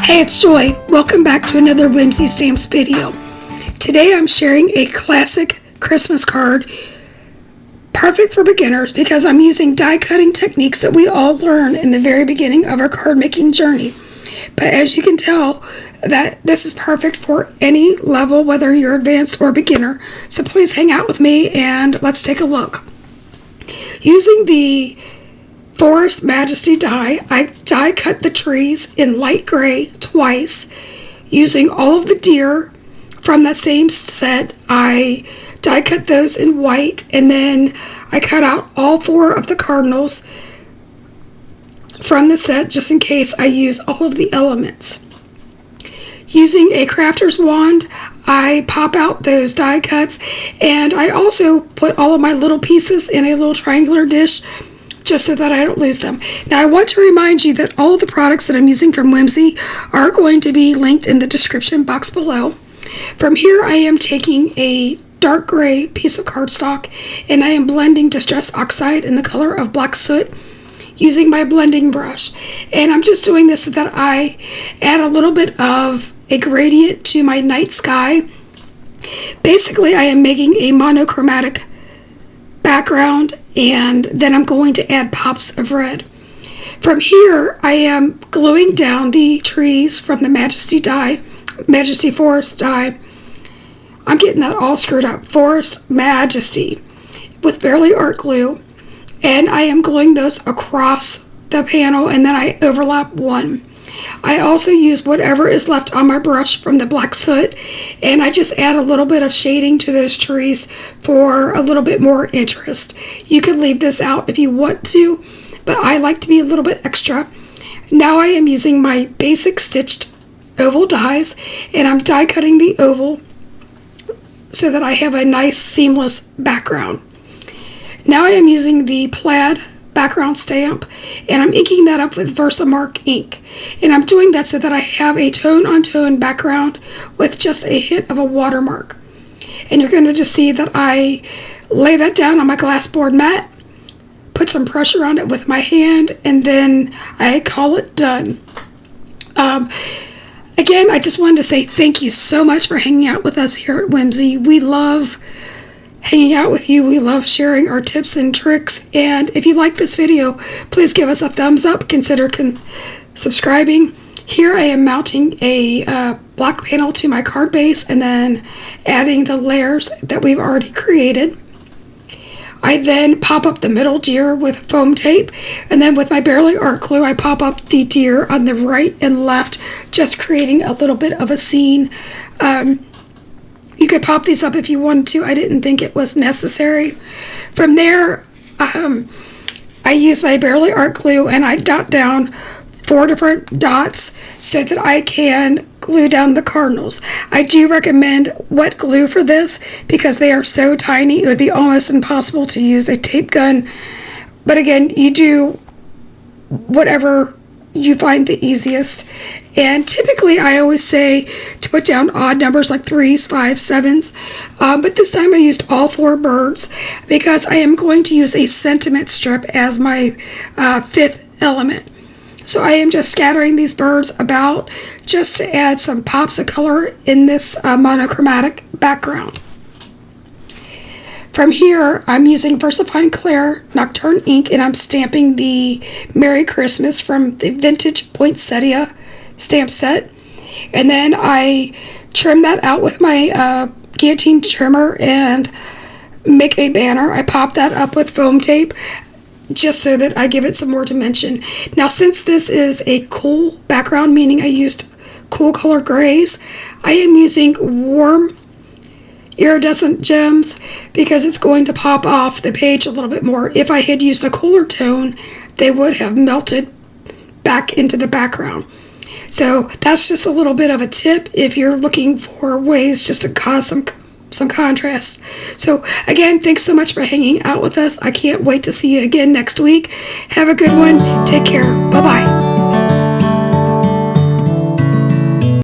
Hey, it's Joy. Welcome back to another Whimsy Stamps video. Today I'm sharing a classic Christmas card, perfect for beginners because I'm using die cutting techniques that we all learn in the very beginning of our card making journey. But as you can tell, that this is perfect for any level, whether you're advanced or beginner. So please hang out with me and let's take a look. Using the Forest Majesty die, I die cut the trees in light gray twice. Using all of the deer from that same set, I die cut those in white, and then I cut out all 4 of the cardinals from the set just in case I use all of the elements. Using a crafter's wand, I pop out those die cuts, and I also put all of my little pieces in a little triangular dish just so that I don't lose them. Now I want to remind you that all of the products that I'm using from Whimsy are going to be linked in the description box below. From here I am taking a dark gray piece of cardstock and I am blending Distress Oxide in the color of Black Soot using my blending brush. And I'm just doing this so that I add a little bit of a gradient to my night sky. Basically I am making a monochromatic background, and then I'm going to add pops of red. From here I am gluing down the trees from the Majesty Forest die. I'm getting that all screwed up. Forest Majesty with Barely Art glue, and I am gluing those across the panel, and then I overlap one. I also use whatever is left on my brush from the Black Soot, and I just add a little bit of shading to those trees for a little bit more interest. You could leave this out if you want to, but I like to be a little bit extra. Now I am using my basic stitched oval dies, and I'm die cutting the oval so that I have a nice seamless background. Now I am using the plaid background stamp, and I'm inking that up with Versamark ink, and I'm doing that so that I have a tone-on-tone background with just a hint of a watermark. And you're going to just see that I lay that down on my glass board mat, put some pressure on it with my hand, and then I call it done. Again, I just wanted to say thank you so much for hanging out with us here at Whimsy. We love hanging out with you. We love sharing our tips and tricks, and if you like this video, please give us a thumbs up. Consider subscribing. Here I am mounting a black panel to my card base and then adding the layers that we've already created. I then pop up the middle deer with foam tape, and then with my Barely Art glue I pop up the deer on the right and left, just creating a little bit of a scene. You could pop these up if you wanted to. I didn't think it was necessary. From there, I use my Barely Art glue and I dot down 4 different dots so that I can glue down the cardinals. I do recommend wet glue for this because they are so tiny it would be almost impossible to use a tape gun. But again, you do whatever you find the easiest. And typically I always say to put down odd numbers like 3s, 5s, 7s, but this time I used all 4 birds because I am going to use a sentiment strip as my 5th element. So I am just scattering these birds about just to add some pops of color in this monochromatic background. From here, I'm using VersaFine Clair Nocturne ink, and I'm stamping the Merry Christmas from the vintage poinsettia stamp set. And then I trim that out with my guillotine trimmer and make a banner. I pop that up with foam tape just so that I give it some more dimension. Now, since this is a cool background, meaning I used cool color grays, I am using warm iridescent gems because it's going to pop off the page a little bit more. If I had used a cooler tone, they would have melted back into the background. So that's just a little bit of a tip if you're looking for ways just to cause some contrast. So again, thanks so much for hanging out with us. I can't wait to see you again next week. Have a good one. Take care. Bye-bye.